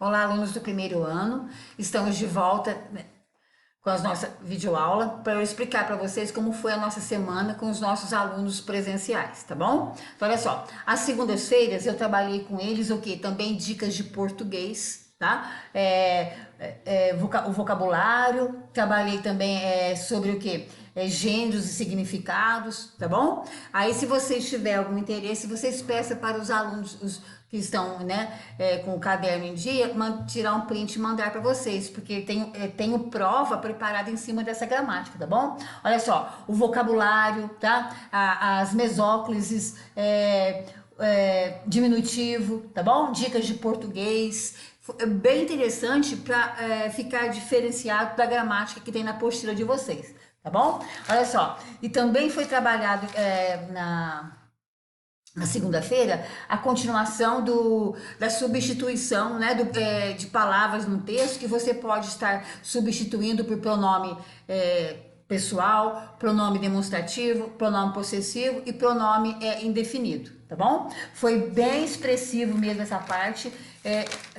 Olá, alunos do primeiro ano. Estamos de volta, né, com a nossa videoaula para eu explicar para vocês como foi a nossa semana com os nossos alunos presenciais, tá bom? Então, olha só, às segundas-feiras eu trabalhei com eles o que? Também dicas de português, tá? O vocabulário, trabalhei também sobre o que? Gêneros e significados, tá bom? Aí, se vocês tiverem algum interesse, vocês peçam para os alunos, os que estão, né, com o caderno em dia, tirar um print e mandar para vocês, porque tenho prova preparada em cima dessa gramática, tá bom? Olha só, o vocabulário, tá? As mesóclises, diminutivo, tá bom? Dicas de português. É bem interessante para ficar diferenciado da gramática que tem na apostila de vocês, tá bom? Olha só, e também foi trabalhado na segunda-feira, a continuação da substituição, né, de palavras no texto que você pode estar substituindo por pronome pessoal, pronome demonstrativo, pronome possessivo e pronome indefinido, tá bom? Foi bem expressivo mesmo essa parte,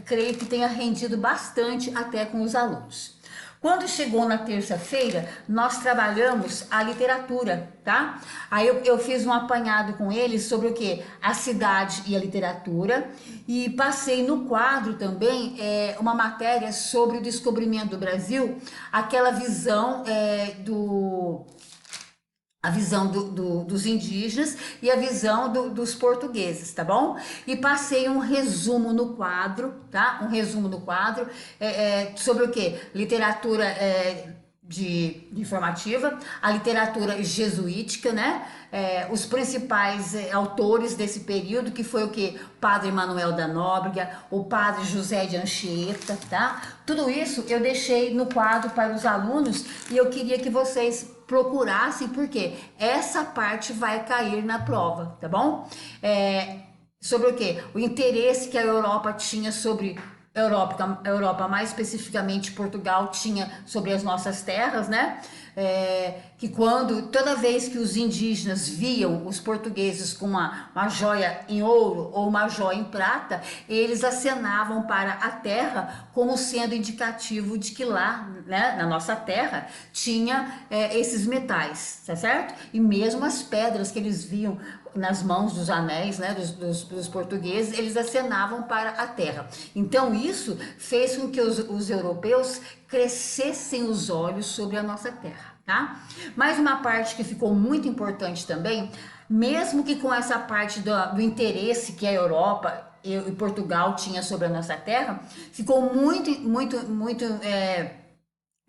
creio que tenha rendido bastante até com os alunos. Quando chegou na terça-feira, nós trabalhamos a literatura, tá? Aí eu fiz um apanhado com eles sobre o que? A cidade e a literatura, e passei no quadro também uma matéria sobre o descobrimento do Brasil, aquela visão dos indígenas e a visão dos portugueses, tá bom? E passei um resumo no quadro, tá? Um resumo no quadro sobre o que? Literatura informativa, a literatura jesuítica, né? Os principais autores desse período, que foi o que? Padre Manuel da Nóbrega, o Padre José de Anchieta, tá? Tudo isso eu deixei no quadro para os alunos e eu queria que vocês procurassem, porque essa parte vai cair na prova, tá bom? Sobre o que? O interesse que a Europa tinha sobre a Europa, mais especificamente Portugal, tinha sobre as nossas terras, né? Que toda vez que os indígenas viam os portugueses com uma joia em ouro ou uma joia em prata, eles acenavam para a terra como sendo indicativo de que lá, né, na nossa terra, tinha esses metais, tá certo? E mesmo as pedras que eles viam nas mãos dos anéis, né, dos portugueses, eles acenavam para a terra. Então isso fez com que os europeus crescessem os olhos sobre a nossa terra, tá? Mais uma parte que ficou muito importante também, mesmo que com essa parte do interesse que a Europa e Portugal tinha sobre a nossa terra, ficou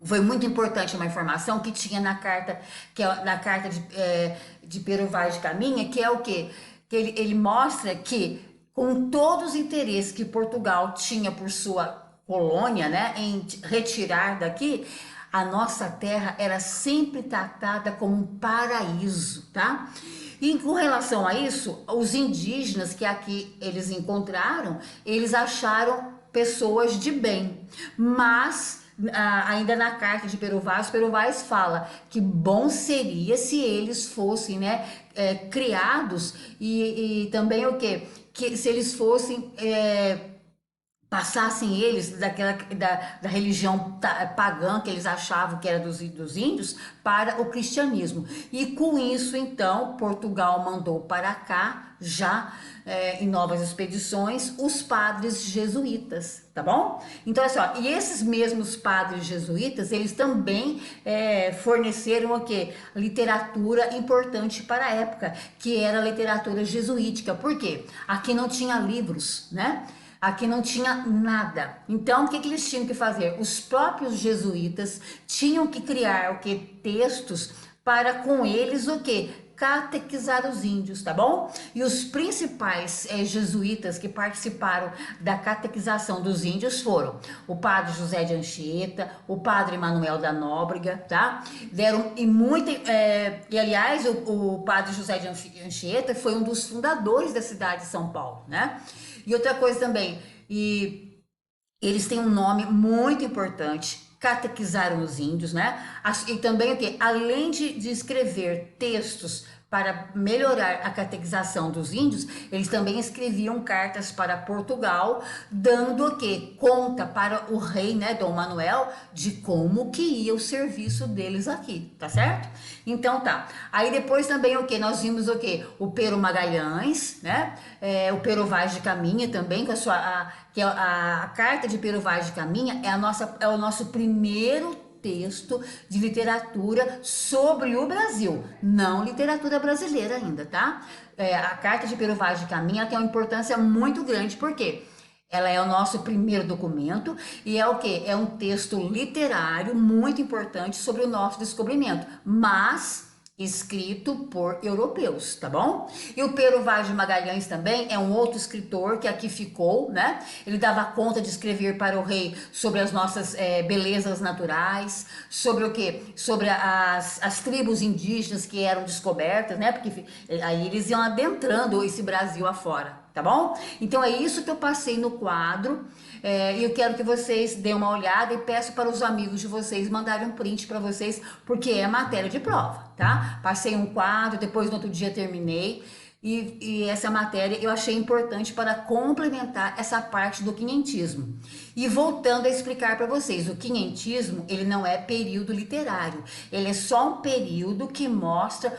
foi muito importante uma informação que tinha na carta, que é na carta de Pero Vaz de Caminha, que é o quê? Que ele mostra que, com todos os interesses que Portugal tinha por sua colônia, né, em retirar daqui, a nossa terra era sempre tratada como um paraíso, tá? E com relação a isso, os indígenas que aqui eles encontraram, eles acharam pessoas de bem, mas ainda na carta de Pero Vaz fala que bom seria se eles fossem, né, criados e também o quê? Que se eles fossem passassem eles da religião pagã que eles achavam que era dos índios para o cristianismo. E com isso, então, Portugal mandou para cá, já em novas expedições, os padres jesuítas, tá bom? Então, olha só, e esses mesmos padres jesuítas, eles também forneceram o quê? Literatura importante para a época, que era a literatura jesuítica. Por quê? Aqui não tinha livros, né? Aqui não tinha nada. Então, o que eles tinham que fazer? Os próprios jesuítas tinham que criar o que? Textos para com eles o que? Catequizar os índios, tá bom? E os principais jesuítas que participaram da catequização dos índios foram o Padre José de Anchieta, o Padre Manuel da Nóbrega, tá? Aliás, o Padre José de Anchieta foi um dos fundadores da cidade de São Paulo, né? E outra coisa também, e eles têm um nome muito importante, catequizaram os índios, né? E também o quê? Além de escrever textos para melhorar a catequização dos índios, eles também escreviam cartas para Portugal, dando o quê? Conta para o rei, né, Dom Manuel, de como que ia o serviço deles aqui, tá certo? Então tá. Aí depois também o que? Nós vimos o que? O Pero Magalhães, né? O Pero Vaz de Caminha também, com a sua, que a carta de Pero Vaz de Caminha é o nosso primeiro texto de literatura sobre o Brasil, não literatura brasileira ainda, tá? A carta de Pero Vaz de Caminha tem uma importância muito grande, porque ela é o nosso primeiro documento e é o que? É um texto literário muito importante sobre o nosso descobrimento, mas escrito por europeus, tá bom? E o Pero Vaz de Magalhães também é um outro escritor que aqui ficou, né? Ele dava conta de escrever para o rei sobre as nossas belezas naturais, sobre o que? Sobre as tribos indígenas que eram descobertas, né? Porque aí eles iam adentrando esse Brasil afora, tá bom? Então é isso que eu passei no quadro. E eu quero que vocês deem uma olhada e peço para os amigos de vocês mandarem um print para vocês, porque é matéria de prova, tá? Passei um quadro, depois no outro dia terminei. E essa matéria eu achei importante para complementar essa parte do quinhentismo. E voltando a explicar para vocês, o quinhentismo, ele não é período literário, ele é só um período que mostra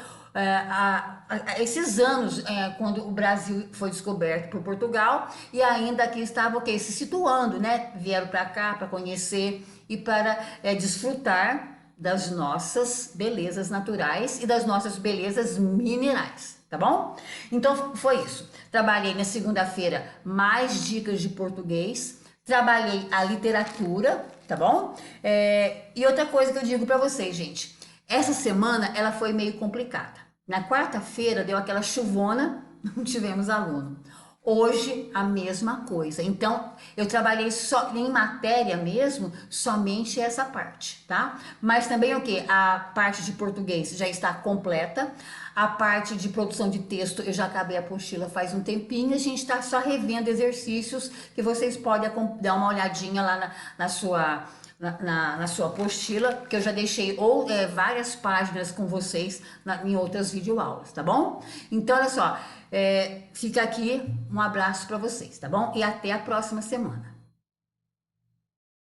esses anos quando o Brasil foi descoberto por Portugal e ainda aqui estava se situando, né? Vieram para cá para conhecer e para desfrutar das nossas belezas naturais e das nossas belezas minerais, tá bom? Então foi isso. Trabalhei na segunda-feira mais dicas de português, trabalhei a literatura, tá bom? E outra coisa que eu digo para vocês, gente, essa semana ela foi meio complicada. Na quarta-feira deu aquela chuvona, não tivemos aluno. Hoje a mesma coisa. Então eu trabalhei só em matéria mesmo, somente essa parte, tá? Mas também o que? A parte de português já está completa. A parte de produção de texto eu já acabei a apostila faz um tempinho. A gente está só revendo exercícios que vocês podem dar uma olhadinha lá na sua apostila, que eu já deixei várias páginas com vocês em outras videoaulas, tá bom? Então, olha só, fica aqui um abraço para vocês, tá bom? E até a próxima semana.